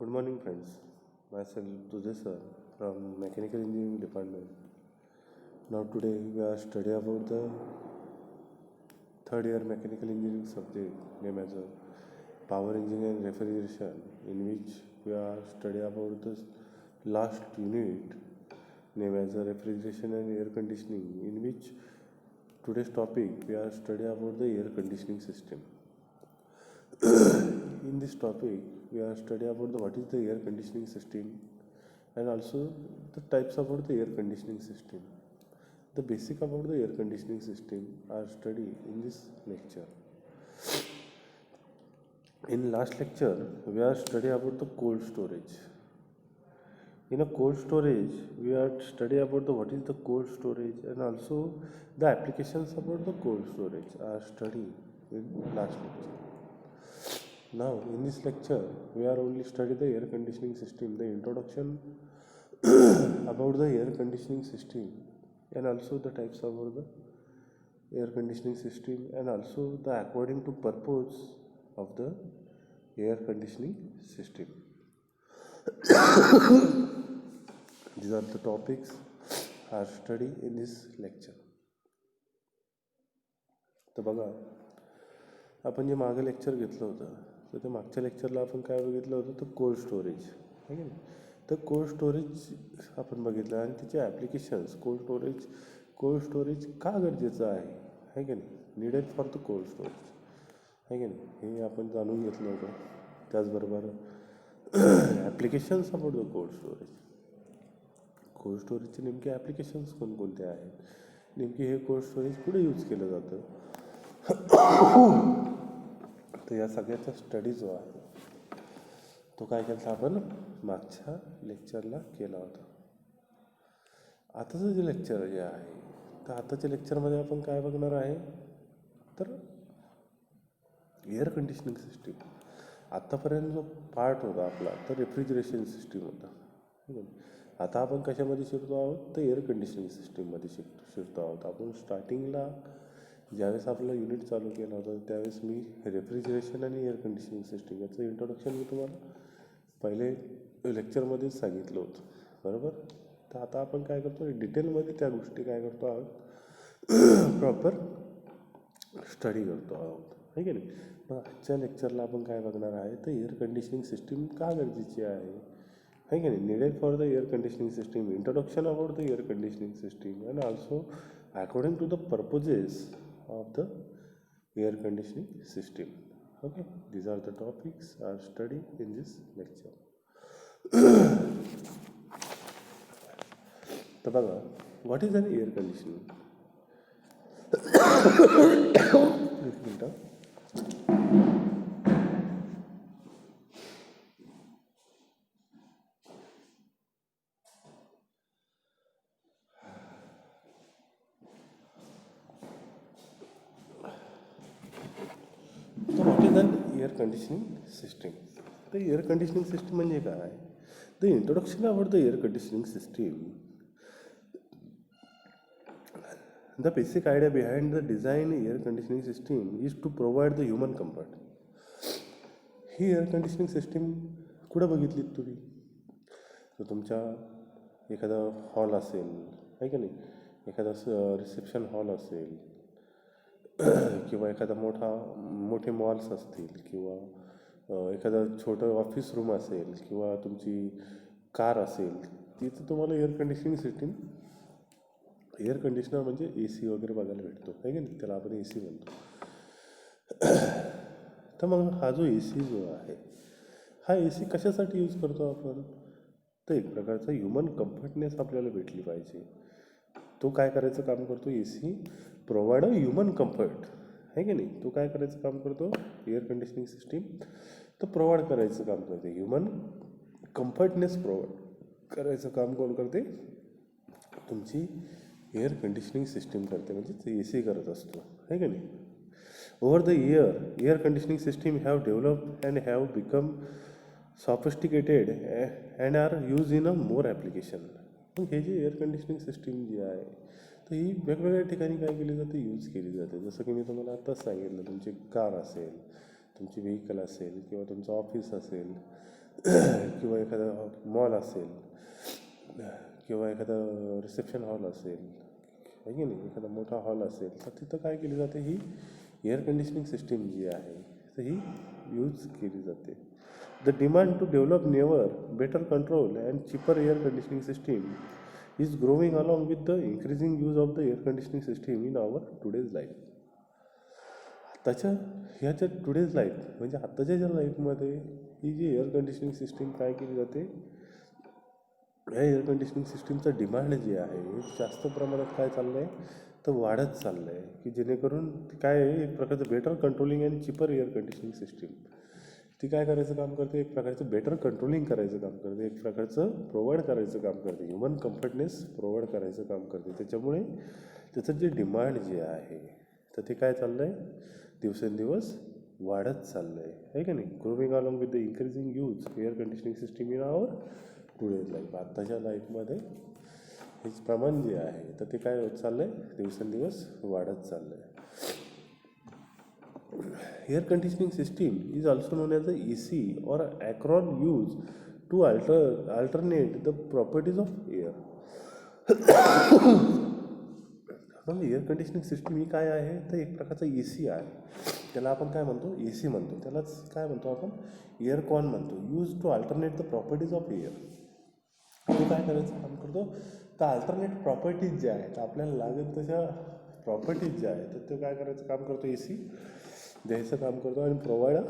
Good morning, friends. Myself Tujay sir from Mechanical Engineering Department. Now today we are studying about the third year Mechanical Engineering subject named as a Power Engineering and Refrigeration, in which we are studying about the last unit named as a Refrigeration and Air Conditioning, in which today's topic we are studying about the air conditioning system. In this topic we are studying about what is the air conditioning system and also the types about the air conditioning system. The basic about the air conditioning system are studied in this lecture. In last lecture we are studying about the cold storage. In a cold storage we are studying about what is the cold storage and also the applications about the cold storage are studied in last lecture. Now in this lecture we are only studying the air conditioning system, the introduction about the air conditioning system and also the types about the air conditioning system and also the according to purpose of the air conditioning system. These are the topics are studied in this lecture. तर बघा, आपण जे मागे lecture घेतलं होतं तर त्या मागच्या लेक्चरला आपण काय बघितलं होतं, तर कोल्ड स्टोरेज आहे की नाही. तर कोल्ड स्टोरेज आपण बघितलं आणि त्याचे ॲप्लिकेशन्स. कोल्ड स्टोरेज का गरजेचं आहे की नाही, needed for the cold storage आहे की नाही, हे आपण जाणून घेतलं होतं. त्याचबरोबर ॲप्लिकेशन्स अबाउट द कोल्ड स्टोरेजचे नेमके ॲप्लिकेशन्स कोणकोणते आहेत, नेमके हे कोल्ड स्टोरेज कुठे यूज केलं जातं. तर या सगळ्याचा स्टडी जो आहे तो काय केला आपण मागच्या लेक्चरला केला होता. आताचं जे लेक्चर जे आहे तर आताच्या लेक्चरमध्ये आपण काय बघणार आहे, तर एअर कंडिशनिंग सिस्टीम. आत्तापर्यंत जो पार्ट होता आपला तर रेफ्रिजरेशन सिस्टीम होता. आता आपण कशामध्ये शिकतो आहोत, तर एअर कंडिशनिंग सिस्टीममध्ये शिकतो आहोत. आपण स्टार्टिंगला ज्यावेळेस आपलं युनिट चालू केलं होतं त्यावेळेस मी रेफ्रिजरेशन आणि एअर कंडिशनिंग सिस्टीम याचं इंट्रोडक्शन मी तुम्हाला पहिले लेक्चरमध्येच सांगितलं होतं, बरोबर. तर आता आपण काय करतो, डिटेलमध्ये त्या गोष्टी काय करतो आहोत, प्रॉपर स्टडी करतो आहोत, आहे की नाही. मग आजच्या लेक्चरला आपण काय बघणार आहे, तर एअर कंडिशनिंग सिस्टीम का गरजेची आहे की नाही, needed for the air conditioning system, introduction about the air conditioning system and also according to the purposes of the air conditioning system. Okay, these are the topics are studied in this lecture. तर बघा, what is an air conditioning. एक minute. Air conditioning system. तर air conditioning system म्हणजे काय, the introduction about the air conditioning system. The basic idea behind the design air conditioning system is to provide the human comfort. ही air conditioning system कुठं बघितलीत तुम्ही, तर तुमच्या एखादा हॉल असेल आहे की नाही, एखादा रिसेप्शन हॉल असेल किंवा एखादा मोठे मॉल्स असतील किंवा एखादं छोटं ऑफिस रूम असेल किंवा तुमची कार असेल, तिथं तुम्हाला air conditioning system, air conditioner म्हणजे ए सी वगैरे बघायला भेटतो आहे की नाही, त्याला आपण ए सी म्हणतो. तर मग हा जो ए सी जो आहे, हा ए सी कशासाठी यूज करतो आपण, तर एक प्रकारचा ह्युमन कम्फर्टनेस आपल्याला भेटली पाहिजे. तो काय करायचं काम करतो, A C provide a human comfort आहे की नाही. तो काय करायचं काम करतो, एअर कंडिशनिंग सिस्टीम तर प्रोव्हाइड करायचं काम करते, ह्युमन कम्फर्टनेस प्रोव्हाइड करायचं काम कोण करते, तुमची एअर कंडिशनिंग सिस्टीम करते, म्हणजे ए सी करत असतो आहे की नाही. Over the air conditioning system have developed and have become sophisticated and are use in a more application. मग हे जे एअर कंडिशनिंग सिस्टीम जी आहे तर ही वेगवेगळ्या ठिकाणी काय केली जाते, यूज केली जाते. जसं की मी तुम्हाला आत्ताच सांगितलं, तुमची कार असेल, तुमची व्हेकल असेल किंवा तुमचं ऑफिस असेल किंवा एखादा मॉल असेल किंवा एखादा रिसेप्शन हॉल असेल, आहे की नाही, एखादा मोठा हॉल असेल, तर तिथं काय केली जाते, ही एअर कंडिशनिंग सिस्टीम जी आहे तर ही यूज केली जाते. The demand to develop never better control and cheaper air conditioning system is growing along with the increasing use of the air conditioning system in our today's life. आत्ताच्या ह्याच्या today's life म्हणजे आत्ताच्या ज्या लाईफमध्ये ही जी एअर कंडिशनिंग सिस्टीम काय केली जाते, या एअर कंडिशनिंग सिस्टीमचं डिमांड जे आहे जास्त प्रमाणात काय चाललं आहे तर वाढत चाललं आहे, की जेणेकरून काय आहे, एक प्रकारचं better controlling and cheaper air conditioning system ती काय करायचं काम करते, एक प्रकारचं बेटर कंट्रोलिंग करायचं काम करते, एक प्रकारचं प्रोव्हाइड करायचं काम करते, ह्युमन कम्फर्टनेस प्रोव्हाइड करायचं काम करते. त्याच्यामुळे त्याचं जे डिमांड जे आहे तर ते काय चाललं आहे, दिवसेंदिवस वाढत चाललं आहे का नाही. Growing along with the increasing use air conditioning system in our today's life. आत्ताच्या लाईफमध्ये हेच प्रमाण जे आहे तर ते काय होत चाललं आहे, दिवसेंदिवस वाढत चाललं आहे. Air conditioning system is also known as the AC or acron used to alternate the properties of air. म्हणजे एअर कंडिशनिंग सिस्टीम ही काय आहे तर एक प्रकारचा ए सी आहे, त्याला आपण काय म्हणतो, ए सी म्हणतो, त्यालाच काय म्हणतो आपण, एअरकॉन म्हणतो. Use to alternate the properties of air. तो काय करायचं काम करतो, तर अल्टरनेट प्रॉपर्टीज ज्या आहेत आपल्याला लागत तशा प्रॉपर्टीज ज्या आहेत तर ते काय करायचं काम करतो, ए सी द्यायचं काम करतो आणि प्रोव्हाइड अ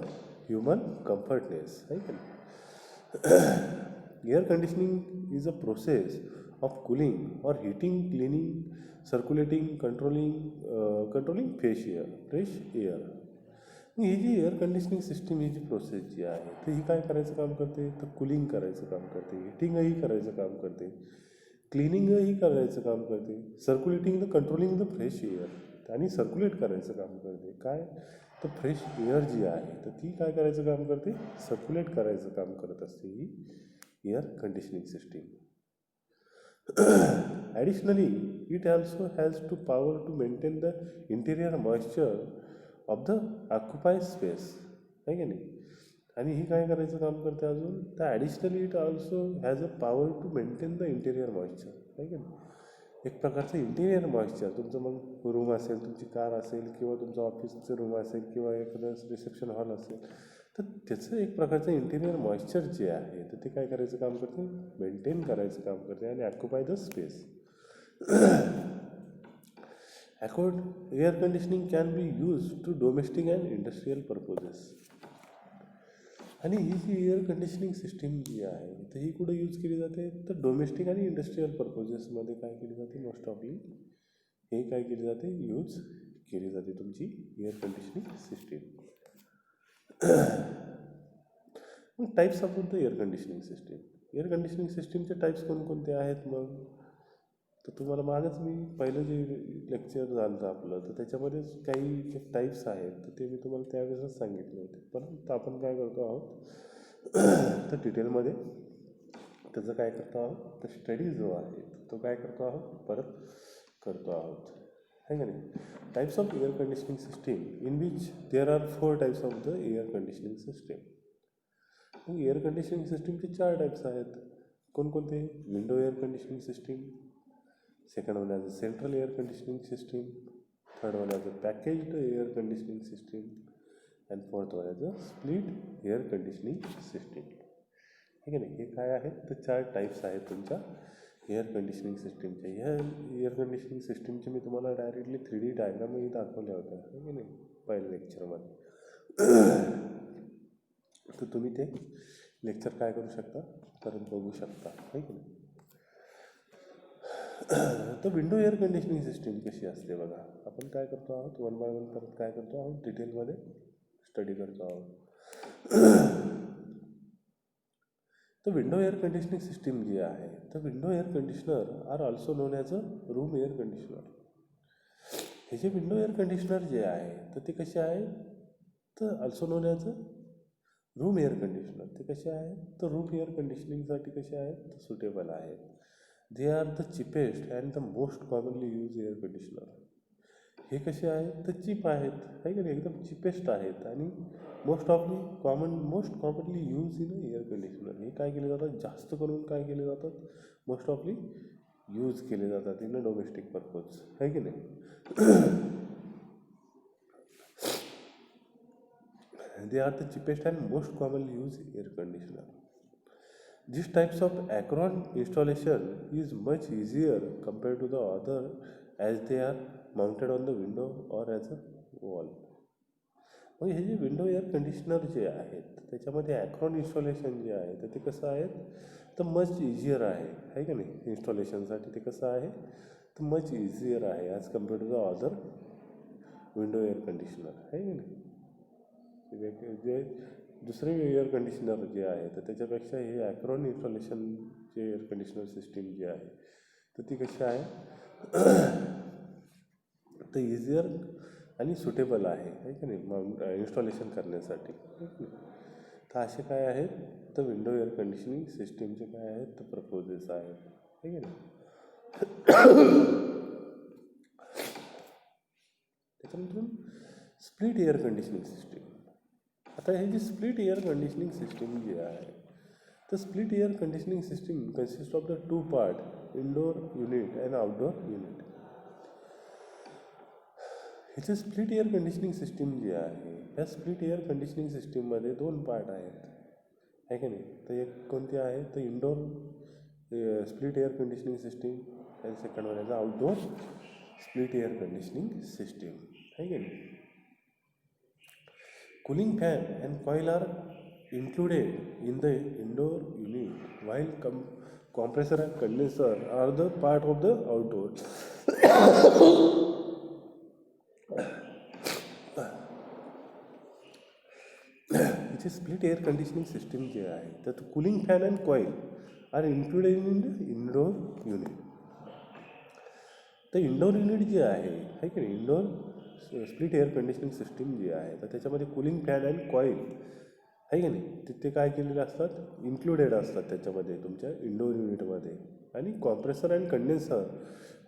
ह्युमन कम्फर्टनेस, आहे का नाही. Air conditioning is a process of cooling or heating, cleaning, circulating, controlling fresh air. ही जी एअर कंडिशनिंग सिस्टीम ही जी प्रोसेस जी आहे तर ही काय करायचं काम करते, तर कूलिंग करायचं काम करते, हिटिंगही करायचं काम करते, क्लिनिंगही करायचं काम करते, circulating the controlling the fresh air आणि सर्क्युलेट करायचं काम करते. काय तर फ्रेश एअर जी आहे तर ती काय करायचं काम करते, सर्क्युलेट करायचं काम करत असते ही air conditioning system. Additionally, it also has to power to maintain the interior moisture of the occupied space, आहे की नाही. आणि ही काय करायचं काम करते अजून, तर additionally it also has a power to maintain the interior moisture, आहे की नाही. एक प्रकारचं इंटेरियर मॉइश्चर, तुमचं मग रूम असेल, तुमची कार असेल किंवा तुमचं ऑफिसचं रूम असेल किंवा एखादं रिसेप्शन हॉल असेल तर त्याचं एक प्रकारचं इंटेरियर मॉइश्चर जे आहे तर ते काय करायचं काम करते, मेंटेन करायचं काम करते आणि occupy the space. Air conditioning can be use to domestic and industrial purposes. आणि ही जी एअर कंडिशनिंग सिस्टीम जी आहे तर ही कुठं यूज केली जाते, तर डोमेस्टिक आणि इंडस्ट्रियल पर्पजेसमध्ये काय केली जाते, मोस्ट ऑफली हे काय केली जाते, यूज केली जाते तुमची एअर कंडिशनिंग सिस्टीम. मग types of the air conditioning system. Air conditioning सिस्टीमचे टाईप्स कोणकोणते आहेत मग, तर तुम्हाला मागच मी पहिलं जे लेक्चर झालं होतं आपलं तर त्याच्यामध्येच काही जे टाईप्स आहेत तर ते मी तुम्हाला त्यावेळेसच सांगितले होते. परंतु आपण काय करतो आहोत तर डिटेलमध्ये त्याचं काय करतो आहोत, तर स्टडी जो आहे तो काय करतो आहोत, परत करतो आहोत, आहे का नाही. Types of air conditioning system in which there are 4 types of the air conditioning system. मग एअर कंडिशनिंग सिस्टीमचे 4 टाईप्स आहेत. कोणकोणते, window air conditioning system, second one as a central air conditioning system, third one as a packaged air conditioning system, and fourth one as a split air conditioning system. ठीक आहे ना. हे काय आहेत तर 4 टाईप्स आहेत तुमच्या एअर कंडिशनिंग सिस्टीमच्या. ह्या एअर कंडिशनिंग सिस्टीमचे मी तुम्हाला डायरेक्टली 3D डायग्रामही दाखवल्या होत्या, आहे की नाही, पहिल्या लेक्चरमध्ये. तर तुम्ही ते लेक्चर काय करू शकता, परत बघू शकता, आहे की नाही. तर विंडो एअर कंडिशनिंग सिस्टीम कशी असते बघा. आपण काय करतो आहोत, वन बाय वन परत काय करतो आहोत, डिटेलमध्ये स्टडी करतो आहोत. तर विंडो एअर कंडिशनिंग सिस्टीम जी आहे तर window air conditioner are also known as a room air conditioner. हे जे विंडो एअर कंडिशनर जे आहे तर ते कसे आहे, तर also known as a room air conditioner. ते कसे आहेत, तर रूम एअर कंडिशनिंगसाठी कसे आहेत, तर सुटेबल आहेत. They are the cheapest and the most commonly use air conditioner. हे कसे आहेत तर चीप आहेत, आहे का नाही, एकदम चिपेस्ट आहेत आणि most commonly use in air conditioner. हे काय केले जातात, जास्त करून काय केले जातात, मोस्ट ऑफली यूज केले जातात इन अ डोमेस्टिक पर्पज, आहे की नाही. They are the cheapest and most commonly used air conditioner. These types of Acron installation is much easier compared to the other as they are mounted on the window or as a wall. मग हे जे window air conditioner जे आहेत त्याच्यामध्ये ॲक्रॉन installation जे आहे तर ते कसं आहे तर मच इझियर आहे का नाही. इन्स्टॉलेशनसाठी ते कसं आहे तर मच इझियर आहे as compare to the other window air conditioner, आहे की नाही. जे दुसरे एअर कंडिशनर जे आहे तर त्याच्यापेक्षा हे ॲक्रॉन इन्स्टॉलेशन जे एअर कंडिशनर सिस्टीम जी आहे तर ती कशी आहे तर इझियर आणि सुटेबल आहे की नाही इन्स्टॉलेशन करण्यासाठी. तर असे काय आहेत तर विंडो एअर कंडिशनिंग सिस्टीमचे काय आहेत तर प्रपोजेस आहेत, आहे की नाही. त्याच्यानंतर स्प्लिट एअर कंडिशनिंग सिस्टीम. आता हे जी स्प्लिट एअर कंडिशनिंग सिस्टीम जी आहे तर split air conditioning system consist of the two part, indoor unit and outdoor unit. ह्याचे स्प्लिट एअर कंडिशनिंग सिस्टीम जी आहे ह्या स्प्लिट एअर कंडिशनिंग सिस्टीममध्ये दोन पार्ट आहेत, आहे का नाही. तर एक कोणती आहे तर indoor split air conditioning system and second one आहे outdoor split air conditioning system, आहे का नाही. Cooling fan and coil are included in the indoor unit, while compressor and condenser are the part of the outdoor. Which is split air conditioning system जे आहे तर cooling fan and coil are included in the indoor unit. तर indoor unit जे आहे की नाही indoor split air conditioning system जी आहे तर त्याच्यामध्ये कूलिंग फॅन अँड कॉईल आहे की नाही ते काय केलेले असतात इन्क्लुडेड असतात त्याच्यामध्ये तुमच्या इंडोर युनिटमध्ये. आणि compressor and condenser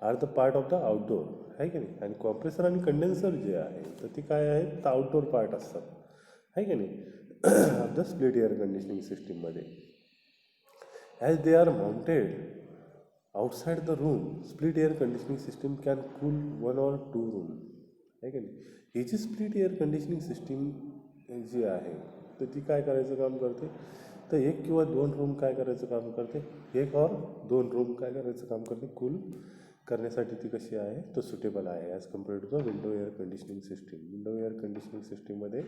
are the part of the outdoor, आहे की नाही. आणि कॉम्प्रेसर आणि कंडेन्सर जे आहे तर ते काय आहेत तर आउटडोर पार्ट असतात, आहे की नाही of the split air conditioning सिस्टीममध्ये. As they are mounted outside the room, split air conditioning system can cool one or two room, आहे की नाही. ही जी स्प्लिट एअर कंडिशनिंग सिस्टीम जी आहे तर ती काय करायचं काम करते तर एक किंवा दोन रूम काय करायचं काम करते, एक और दोन रूम काय करायचं काम करते कूल करण्यासाठी ती कशी आहे तर सुटेबल आहे as compare to the window air conditioning system. Window air conditioning सिस्टीममध्ये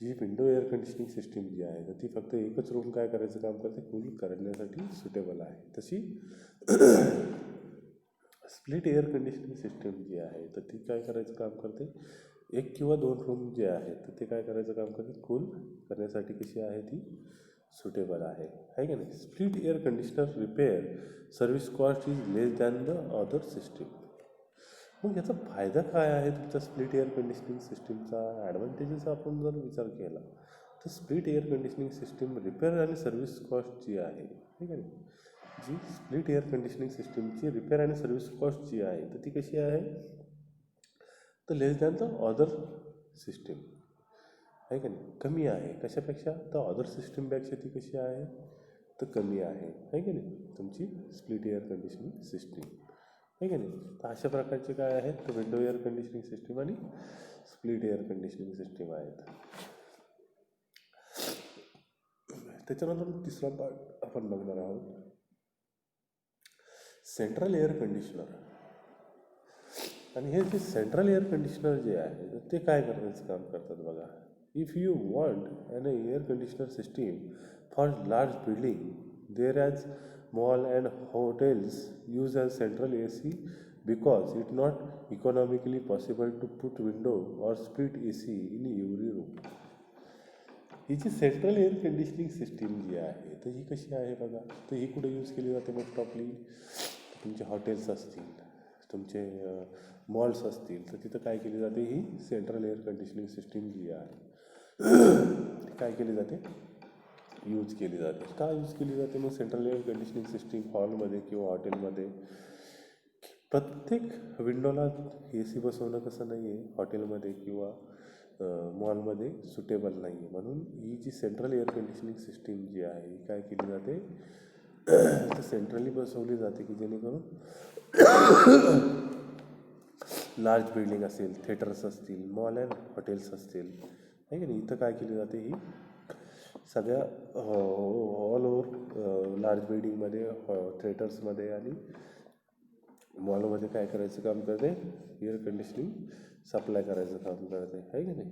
जी विंडो एअर कंडिशनिंग सिस्टीम जी आहे तर ती फक्त एकच रूम काय करायचं काम करते कूल करण्यासाठी सुटेबल आहे. तशी स्प्लिट एअर कंडिशनिंग सिस्टीम जी आहे तर ती काय करायचं काम करते एक किंवा दोन रूम जे आहेत तर ते काय करायचं काम करते कूल करण्यासाठी कशी आहे ती सुटेबल आहे की नाही. Split air conditioner repair service cost is less than the other system. मग याचा फायदा काय आहे तुमच्या स्प्लिट एअर कंडिशनिंग सिस्टीमचा ॲडव्हान्टेजेस आपण जर विचार केला तर split air conditioning system repair आणि सर्व्हिस कॉस्ट जी आहे ठीक आहे जी स्प्लिट एअर कंडिशनिंग सिस्टीमची रिपेअर आणि सर्व्हिस कॉस्ट जी आहे तर ती कशी आहे तर लेस दॅन द अदर सिस्टीम आहे का नाही कमी आहे. कशापेक्षा तर अदर सिस्टीमपेक्षा ती कशी आहे तर कमी आहे की नाही तुमची स्प्लिट एअर कंडिशनिंग सिस्टीम आहे की नाही. तर अशा प्रकारचे काय आहेत तर विंडो एअर कंडिशनिंग सिस्टीम आणि स्प्लिट एअर कंडिशनिंग सिस्टीम आहेत. त्याच्यानंतर तिसरा पार्ट आपण बघणार आहोत सेंट्रल एअर कंडिशनर. आणि हे जे सेंट्रल एअर कंडिशनर जे आहे ते काय करण्याचं काम करतात बघा. If you want an air conditioner system for large building there as mall and hotels use as central AC because it's not economically possible to put window or split AC in every room. ही जी central air conditioning system जी आहे तर ही कशी आहे बघा. तर ही कुठे यूज केली जाते मोस्ट ऑफली तुमचे हॉटेल्स असतील तुमचे मॉल्स असतील तर तिथं काय केली जाते ही सेंट्रल एअर कंडिशनिंग सिस्टीम जी आहे काय केली जाते यूज केली जाते. का यूज केली जाते मग सेंट्रल एअर कंडिशनिंग सिस्टीम हॉलमध्ये किंवा हॉटेलमध्ये प्रत्येक विंडोला ए सी बसवणं कसं नाही आहे हॉटेलमध्ये किंवा मॉलमध्ये सुटेबल नाही आहे. म्हणून ही जी सेंट्रल एअर कंडिशनिंग सिस्टीम जी आहे ही काय केली जाते तर सेंट्रली बसवली जाते की जेणेकरून लार्ज बिल्डिंग असेल, थिएटर्स असतील, मॉल अँड हॉटेल्स असतील, आहे की नाही, इथं काय केली जाते ही सगळ्या ऑल ओव्हर लार्ज बिल्डिंगमध्ये, थिएटर्समध्ये आणि मॉलमध्ये काय करायचं काम करते, एअर कंडिशनिंग सप्लाय करायचं काम करते, आहे की नाही.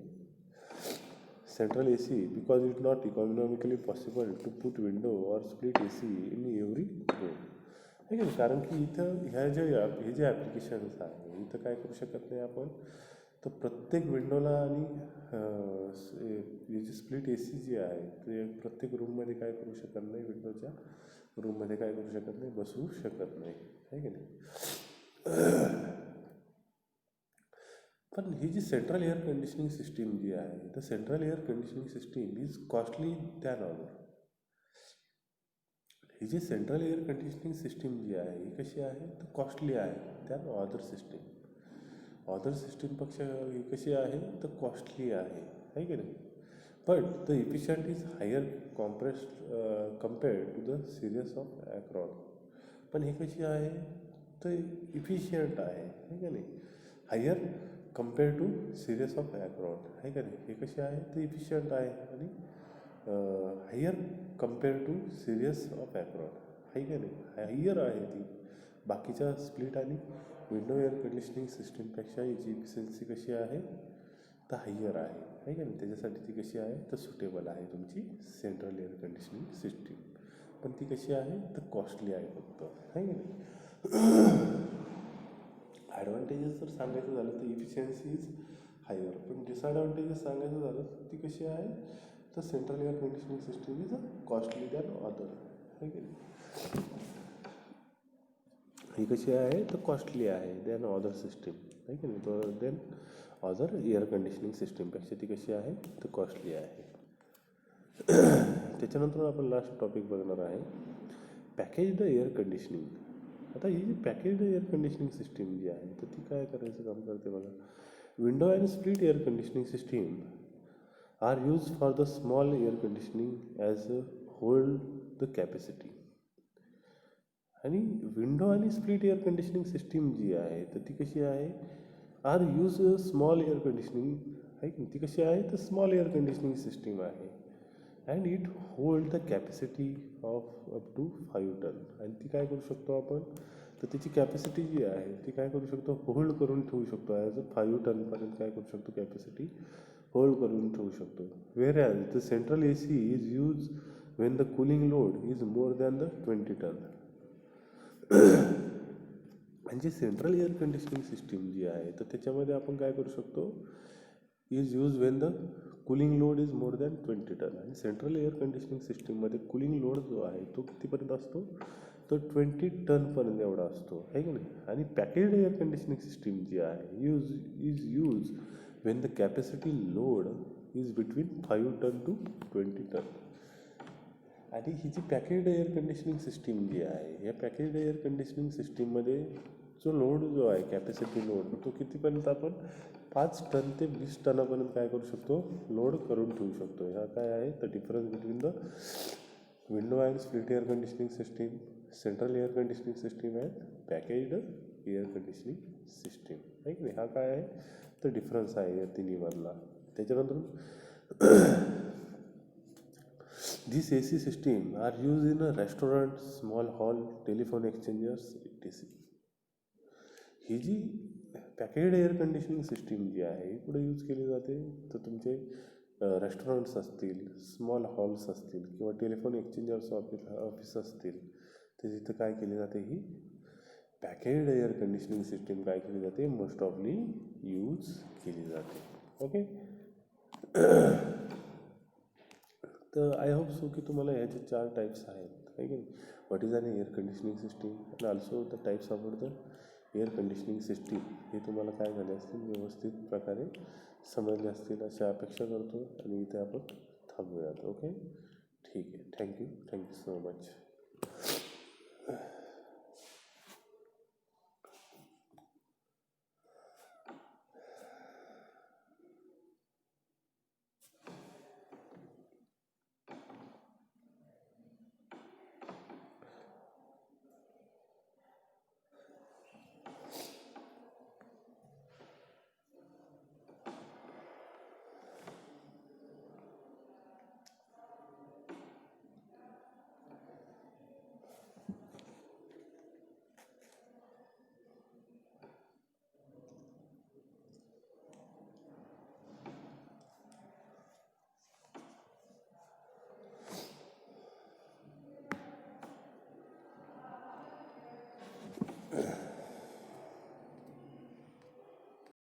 Central A C because it not economically possible to put window or split A C in every room, आहे की नाही. कारण की इथं हे जे ॲप्लिकेशन्स आहे इथं काय करू शकत नाही आपण, तर प्रत्येक विंडोला आणि जी स्प्लिट ए सी जी आहे ते प्रत्येक रूममध्ये काय करू शकत नाही, विंडोच्या रूममध्ये काय करू शकत नाही, बसवू शकत नाही, आहे की नाही. पण ही जी सेंट्रल एअर कंडिशनिंग सिस्टीम जी आहे तर central air conditioning system is costly than other. ही जी सेंट्रल एअर कंडिशनिंग सिस्टीम जी आहे ही कशी आहे तर कॉस्टली आहे दॅन अदर सिस्टीम. अदर सिस्टीमपेक्षा ही कशी आहे तर कॉस्टली आहे की नाही. But the efficient is higher compared to the series of ॲक्रॉन. पण ही कशी आहे तर इफिशियंट आहे का नाही, higher compare to series of ॲक्रॉन, आहे का नाही. हे कशी आहे तर इफिशियंट आहे आणि higher compare to series of ॲक्रॉन, आहे का नाही, हायर आहे ती बाकीच्या स्प्लिट आणि विंडो एअर कंडिशनिंग सिस्टीमपेक्षा याची इफिशियन्सी कशी आहे तर हायर आहे का नाही. त्याच्यासाठी ती कशी आहे तर सुटेबल आहे तुमची सेंट्रल एअर कंडिशनिंग सिस्टीम. पण ती कशी आहे तर कॉस्टली आहे फक्त, आहे की नाही. ॲडव्हान्टेजेस जर सांगायचं झालं तर इफिशियन्सी इज हायर, पण डिसॲडव्हान्टेजेस सांगायचं झालं तर ती कशी आहे तर central air conditioning system is costly than other, आहे की नाही. ही कशी आहे तर कॉस्टली आहे दॅन अदर सिस्टीम, आहे की नाही. तर देन अदर एअर कंडिशनिंग सिस्टीमपेक्षा ती कशी आहे तर कॉस्टली आहे. त्याच्यानंतर आपण लास्ट टॉपिक बघणार आहे पॅकेज्ड एअर कंडिशनिंग. आता ही जी पॅकेज्ड एअर कंडिशनिंग सिस्टीम जी आहे तर ती काय करायचं काम करते बघा. Window and split air conditioning system are use for the small air conditioning as hold the capacity. आणि विंडो आणि स्प्लिट एअर कंडिशनिंग सिस्टीम जी आहे तर ती कशी आहे are use small air conditioning, आहे की ती कशी आहे तर स्मॉल एअर कंडिशनिंग सिस्टीम आहे and it hold the capacity of up to 5 ton. आणि ती काय करू शकतो आपण तर त्याची कॅपॅसिटी जी आहे ती काय करू शकतो होल्ड करून ठेवू शकतो. ॲज अ 5 टनपर्यंत काय करू शकतो कॅपॅसिटी होल्ड करून ठेवू शकतो. Whereas the central A C is use when the cooling load is more than the 20 ton. म्हणजे सेंट्रल एअर कंडिशनिंग सिस्टीम जी आहे तर त्याच्यामध्ये आपण काय करू शकतो is use when the cooling load is more than 20 ton. आणि सेंट्रल एअर कंडिशनिंग सिस्टीममध्ये कूलिंग लोड जो आहे तो कितीपर्यंत असतो तो 20 टनपर्यंत एवढा असतो, आहे की नाही. आणि पॅकेज्ड एअर कंडिशनिंग सिस्टीम जी आहे is use when the capacity load is between 5 ton to 20 ton. आणि ही जी पॅकेज्ड एअर कंडिशनिंग सिस्टीम जी आहे या पॅकेज्ड एअर कंडिशनिंग सिस्टीममध्ये जो लोड जो आहे कॅपॅसिटी लोड तो कितीपर्यंत आपण 5 टन ते 20 टनापर्यंत काय करू शकतो लोड करून ठेवू शकतो. ह्या काय आहे तर difference between the window and split air conditioning system, central air conditioning system and packaged air conditioning system, आहे की नाही. हा काय आहे तर डिफरन्स आहे या तिन्हीमधला. त्याच्यानंतर These AC system are used in a restaurant, small hall, telephone exchangers, etc. ही जी पॅकेज्ड एअर कंडिशनिंग सिस्टीम जी आहे ही कुठे यूज केली जाते तर तुमचे रेस्टॉरंट्स असतील, स्मॉल हॉल्स असतील किंवा टेलिफोन एक्सचेंजर्स ऑफिस असतील तर तिथं काय केली जाते ही पॅकेज्ड एअर कंडिशनिंग सिस्टीम काय केली जाते मोस्ट ऑफली यूज केली जाते. ओके. तर आय होप सो की तुम्हाला ह्याचे 4 टाईप्स आहेत, आहे की नाही. What is an air conditioning system and also the types of the air conditioning system हे तुम्हाला काय झाले असतील व्यवस्थित प्रकारे समजले असतील अशी अपेक्षा करतो आणि इथे आपण थांबूयात. ओके, ठीक आहे. Thank you so much.